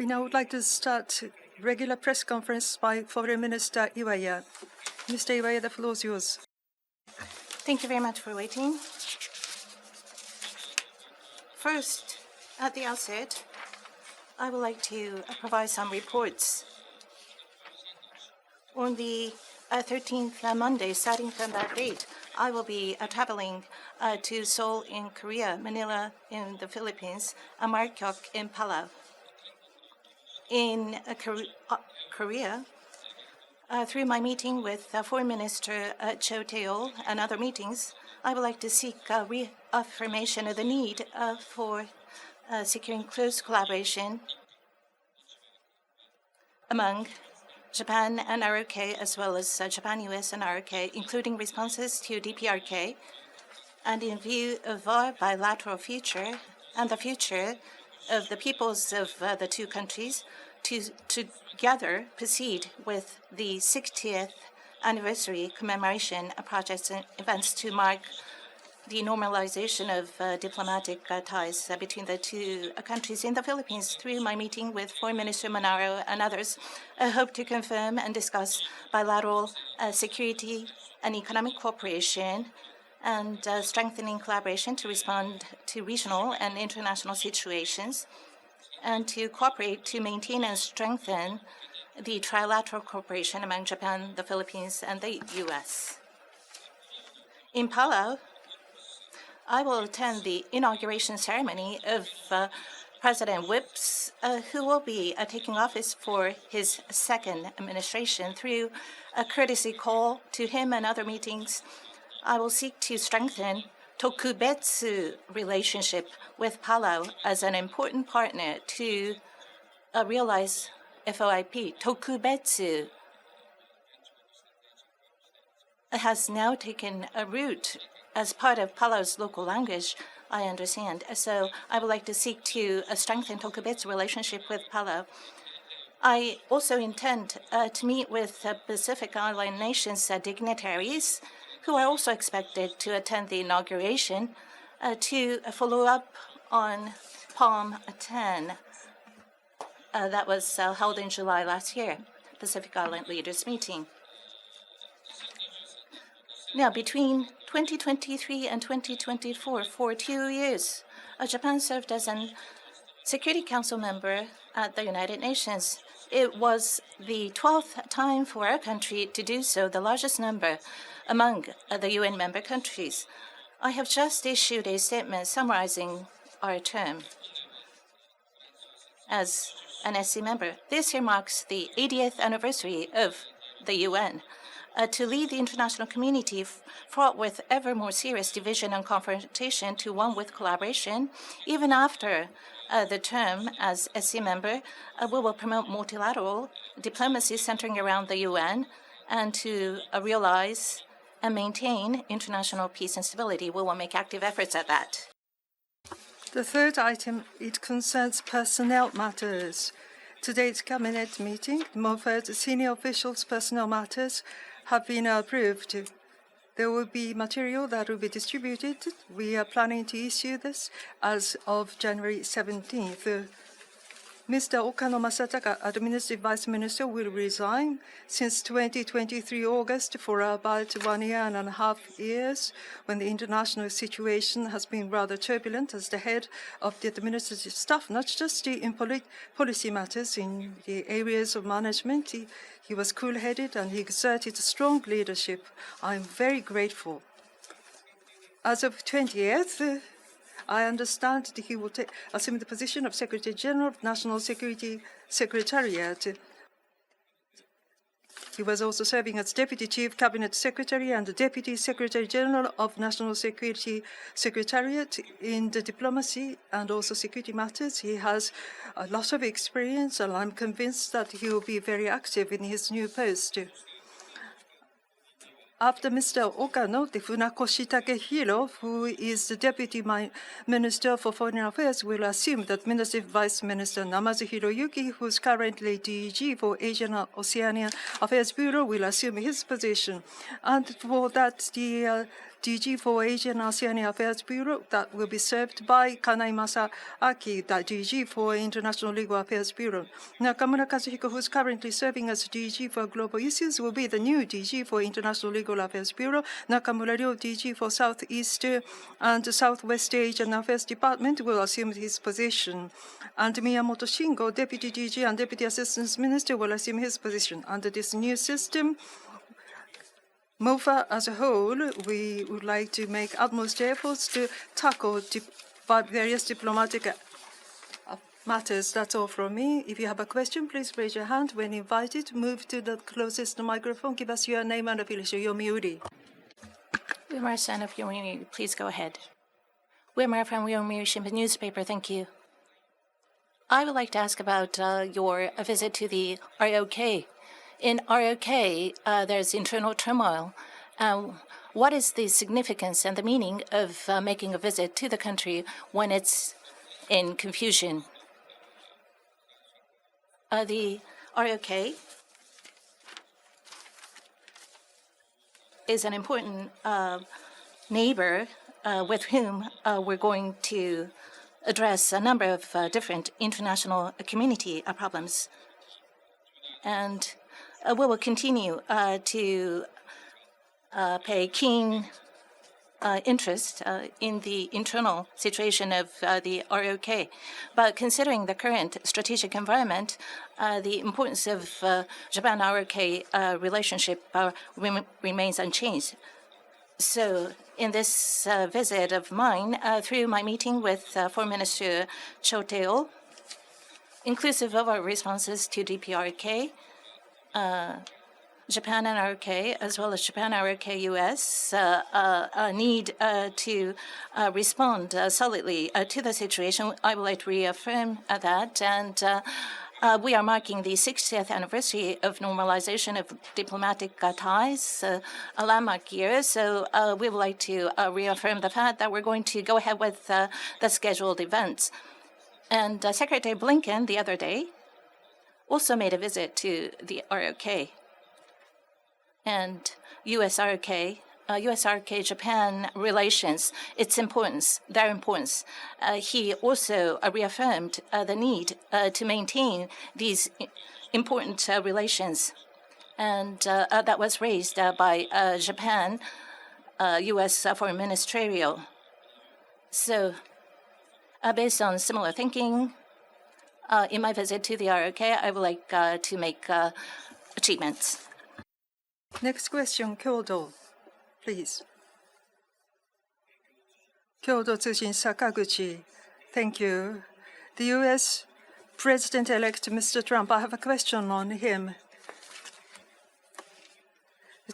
We now would like to start regular press conference by Foreign Minister IWAYA. Mr. IWAYA, the floor is yours. Thank you very much for waiting. First, at the outset, I would like to provide some reports. On the 13th Monday, starting from that date, I will be traveling to Seoul in Korea, Manila in the Philippines, and Markyok in Palau. In Korea, through my meeting with Foreign Minister Cho Tae-ol and other meetings, I would like to seek reaffirmation of the need for securing close collaboration among Japan and ROK, as well as Japan, US, and ROK, including responses to DPRK, and in view of our bilateral future and the future of the peoples of the two countries, to together proceed with the 60th anniversary commemoration projects and events to mark the normalization of diplomatic ties between the two countries. In the Philippines, through my meeting with Foreign Minister Manaro and others, I hope to confirm and discuss bilateral security and economic cooperation and strengthening collaboration to respond to regional and international situations, and to cooperate to maintain and strengthen the trilateral cooperation among Japan, the Philippines, and the US. In Palau, I will attend the inauguration ceremony of President Whips, who will be taking office for his second administration. Through a courtesy call to him and other meetings, I will seek to strengthen Tokubetsu relationship with Palau as an important partner to realize FOIP. Tokubetsu has now taken a root as part of Palau's local language, I understand. So I would like to seek to strengthen Tokubetsu relationship with Palau. I also intend to meet with Pacific Island nations dignitaries who are also expected to attend the inauguration to follow up on Palm 10 that was held in July last year, Pacific Island Leaders Meeting. Now, between 2023 and 2024, for 2 years, Japan served as a Security Council member at the United Nations. It was the 12th time for our country to do so, the largest number among the UN member countries. I have just issued a statement summarizing our term as an SC member. This year marks the 80th anniversary of the UN. To lead the international community fraught with ever more serious division and confrontation to one with collaboration, even after the term as SC member, we will promote multilateral diplomacy centering around the UN and to realize and maintain international peace and stability. We will make active efforts at that. The third item, it concerns personnel matters. Today's cabinet meeting, MOFAD senior officials' personnel matters have been approved. There will be material that will be distributed. We are planning to issue this as of January 17th. Mr. Okano Masataka, Administrative Vice Minister, will resign since 2023 August for about 1.5 years, when the international situation has been rather turbulent as the head of the administrative staff, not just in policy matters, in the areas of management. He was cool-headed and he exerted strong leadership. I'm very grateful. As of 20th, I understand that he will assume the position of Secretary General of National Security Secretariat. He was also serving as Deputy Chief Cabinet Secretary and the Deputy Secretary General of National Security Secretariat in the diplomacy and also security matters. He has a lot of experience, and I'm convinced that he will be very active in his new post. After Mr. Okano, the Funakoshi Takehiro, who is the Deputy Minister for Foreign Affairs, will assume that Administrative Vice Minister Namazu Hiroyuki, who is currently DG for Asian and Oceania Affairs Bureau, will assume his position. And for that, the DG for Asian Oceania Affairs Bureau that will be served by Kanai Masaaki, the DG for International Legal Affairs Bureau. Nakamura Kazuhiko, who is currently serving as DG for Global Issues, will be the new DG for International Legal Affairs Bureau. Nakamura Ryo, DG for Southeast and Southwest Asian Affairs Department, will assume his position. And Miyamoto Shingo, Deputy DG and Deputy Assistant Minister, will assume his position. Under this new system, MOFA as a whole, we would like to make utmost efforts to tackle various diplomatic matters. That's all from me. If you have a question, please raise your hand. When invited, move to the closest microphone. Give us your name and affiliation. Yomiuri. Uemura-san of Yomiuri, please go ahead. Uemura from Yomiuri Shimbun newspaper, thank you. I would like to ask about your visit to the ROK. In ROK, there's internal turmoil. What is the significance and the meaning of making a visit to the country when it's in confusion? The ROK is an important neighbor with whom we're going to address a number of different international community problems. And we will continue to pay keen interest in the internal situation of the ROK. But considering the current strategic environment, the importance of Japan-ROK relationship remains unchanged. So in this visit of mine, through my meeting with Foreign Minister Cho Tae-oh, inclusive of our responses to DPRK, Japan and ROK, as well as Japan, ROK, US, need to respond solidly to the situation. I would like to reaffirm that. And we are marking the 60th anniversary of normalization of diplomatic ties, a landmark year. So we would like to reaffirm the fact that we're going to go ahead with the scheduled events. And Secretary Blinken the other day also made a visit to the ROK. And US-ROK, US-ROK-Japan relations, its importance, their importance. He also reaffirmed the need to maintain these important relations. And that was raised by Japan, US Foreign Ministerial. So based on similar thinking, in my visit to the ROK, I would like to make achievements. Next question, Kyodo, please. Kyodo Tsujin Sakaguchi. Thank you. The U.S. President-elect Mr. Trump, I have a question on him.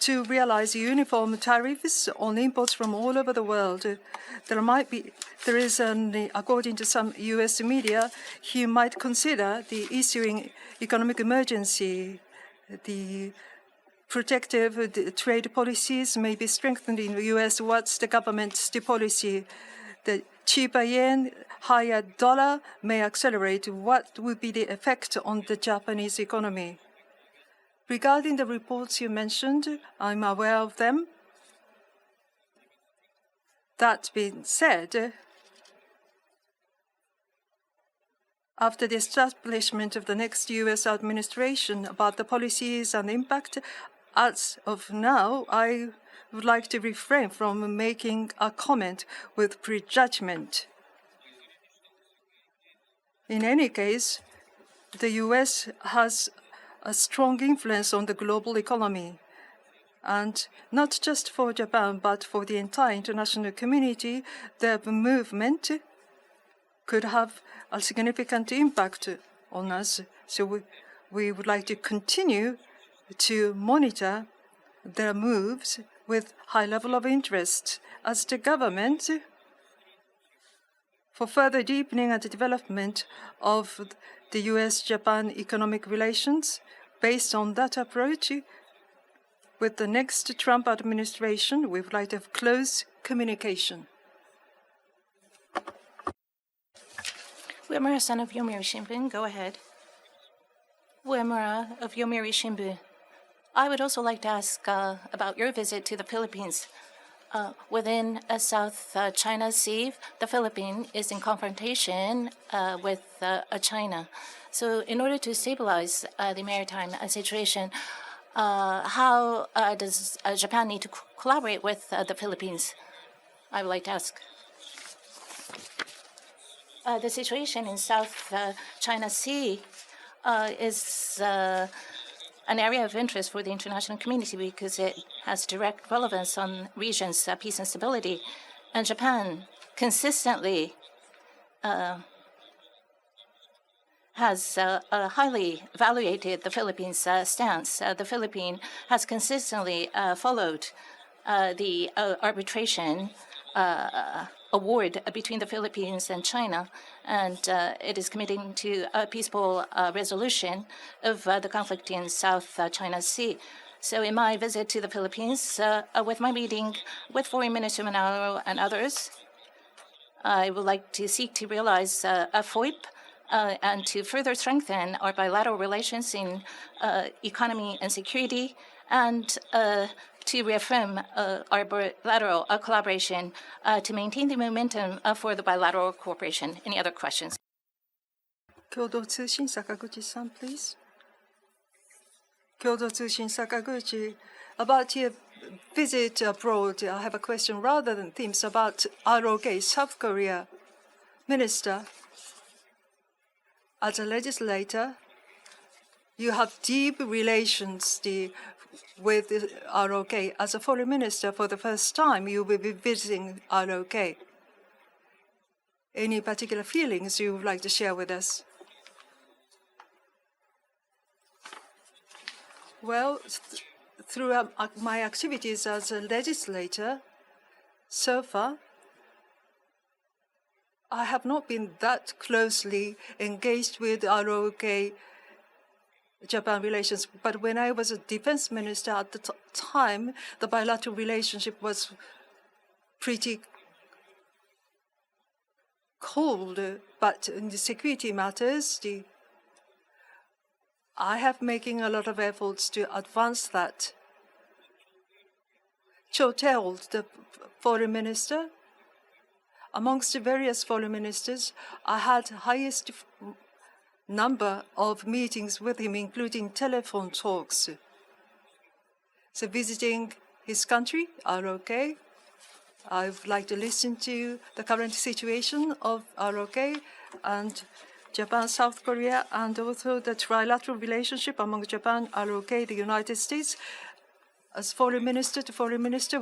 To realize uniform tariffs on imports from all over the world, according to some U.S. media, he might consider the issuing economic emergency. The protective trade policies may be strengthened in the U.S. What's the government's policy? The cheaper yen, higher dollar may accelerate. What would be the effect on the Japanese economy? Regarding the reports you mentioned, I'm aware of them. That being said, after the establishment of the next U.S. administration about the policies and impact, as of now, I would like to refrain from making a comment with prejudgment. In any case, the U.S. has a strong influence on the global economy. And not just for Japan, but for the entire international community, the movement could have a significant impact on us. So we would like to continue to monitor their moves with high level of interest. As the government, for further deepening and development of the U.S.-Japan economic relations, based on that approach, with the next Trump administration, we would like to have close communication. Uemura-san of Yomiuri Shimbun, go ahead. Uemura of Yomiuri Shimbun. I would also like to ask about your visit to the Philippines. within South China Sea, the Philippines is in confrontation with China. So in order to stabilize the maritime situation, how does Japan need to collaborate with the Philippines? I would like to ask. The situation in South China Sea is an area of interest for the international community because it has direct relevance on region's peace and stability. And Japan consistently has highly evaluated the Philippines' stance. The Philippines has consistently followed the arbitration award between the Philippines and China, and it is committing to a peaceful resolution of the conflict in South China Sea. So in my visit to the Philippines, with my meeting with Foreign Minister Manalo and others, I would like to seek to realize a FOIP and to further strengthen our bilateral relations in economy and security, and to reaffirm our bilateral collaboration to maintain the momentum for the bilateral cooperation. Any other questions? 共同通信坂口さん please. 共同通信坂口 about your visit abroad, I have a question rather than themes about ROK, South Korea. Minister, as a legislator, you have deep relations with the ROK. As a foreign minister, for the first time, you will be visiting ROK. Any particular feelings you would like to share with us? Well, through my activities as a legislator, so far, I have not been that closely engaged with ROK Japan relations, but when I was a defense minister at the time, the bilateral relationship was pretty cold. But in the security matters, I have making a lot of efforts to advance that. Cho Tae-ol, the foreign minister, amongst the various foreign ministers, I had highest number of meetings with him, including telephone talks. So visiting his country, ROK, I would like to listen to the current situation of ROK and Japan, South Korea, and also the trilateral relationship among Japan, ROK, the United States. As foreign minister to foreign minister,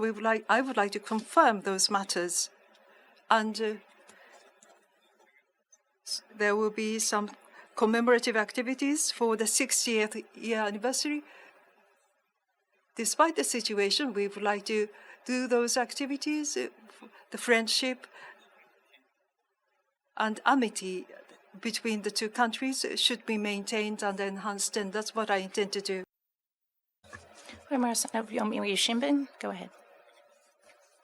I would like to confirm those matters. And there will be some commemorative activities for the 60th year anniversary. Despite the situation, we would like to do those activities. The friendship and amity between the two countries should be maintained and enhanced, and that's what I intend to do. Uemura of Yomiuri Shimbun, go ahead.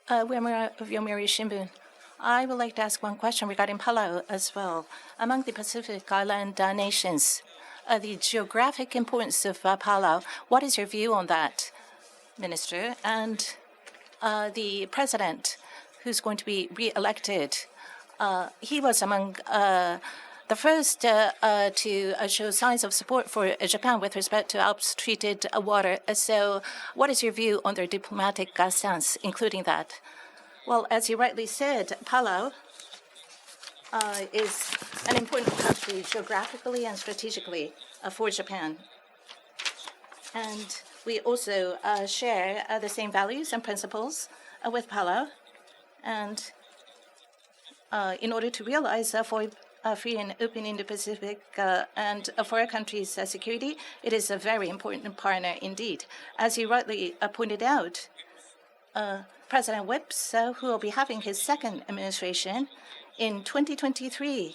Uemura of Yomiuri Shimbun. I would like to ask one question regarding Palau as well. Among the Pacific Island nations, the geographic importance of Palau, what is your view on that, Minister? And the president who's going to be re-elected, he was among the first to show signs of support for Japan with respect to Alps-treated water. So what is your view on their diplomatic stance, including that? Well, as you rightly said, Palau is an important country geographically and strategically for Japan. And we also share the same values and principles with Palau. And in order to realize for free and open Indo-Pacific and for our country's security, it is a very important partner indeed. As you rightly pointed out, President Whips, who will be having his second administration in 2023,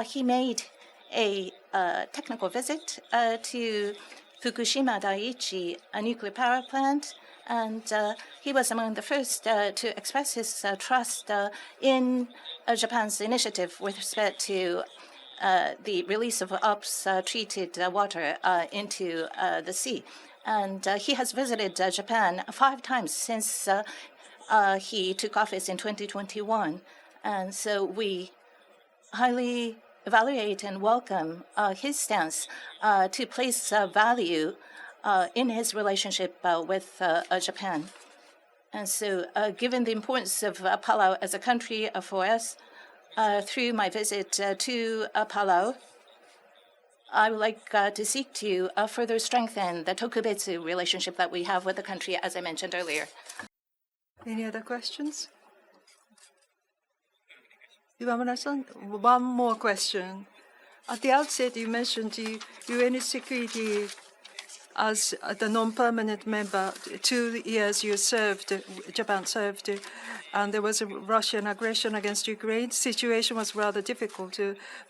he made a technical visit to Fukushima Daiichi, a nuclear power plant, and he was among the first to express his trust in Japan's initiative with respect to the release of Alps-treated water into the sea. And he has visited Japan 5 times since he took office in 2021. And so we highly evaluate and welcome his stance to place value in his relationship with Japan. And so, given the importance of Palau as a country for us, through my visit to Palau, I would like to seek to further strengthen the Tokubetsu relationship that we have with the country, as I mentioned earlier. Any other questions? Iwamura-san, one more question. At the outset, you mentioned the UN security as the non-permanent member. 2 years you served, Japan served, and there was a Russian aggression against Ukraine. The situation was rather difficult.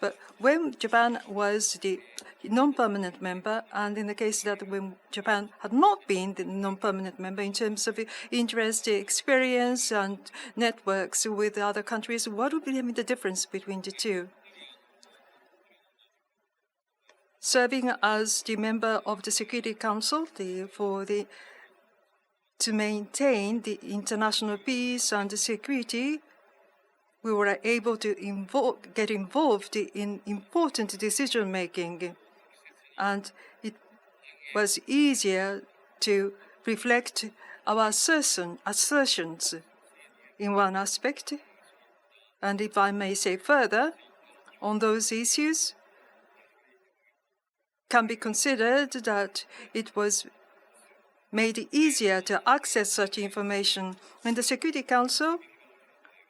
But when Japan was the non-permanent member, and in the case that when Japan had not been the non-permanent member in terms of interest, experience, and networks with other countries, what would be the difference between the two? Serving as the member of the Security Council to maintain the international peace and security, we were able to get involved in important decision making, and it was easier to reflect our assertions in one aspect. And if I may say further, on those issues, can be considered that it was made easier to access such information. In the Security Council,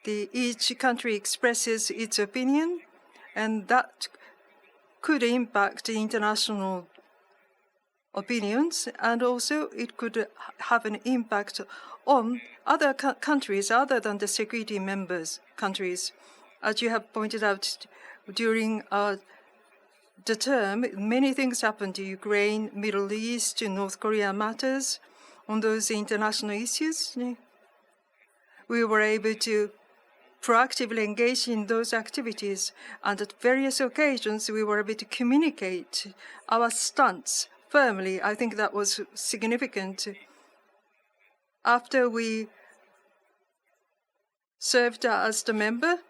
each country expresses its opinion, and that could impact international opinions, and also it could have an impact on other countries other than the security members countries. As you have pointed out during the term, many things happened to Ukraine, Middle East, North Korea matters. On those international issues, we were able to proactively engage in those activities, and at various occasions we were able to communicate our stance firmly. I think that was significant. After we served as the member,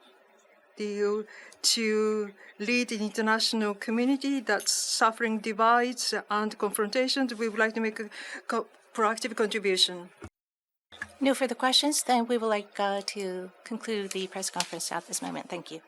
to lead an international community that's suffering divides and confrontations, we would like to make a proactive contribution. No further questions. Then we would like to conclude the press conference at this moment. Thank you.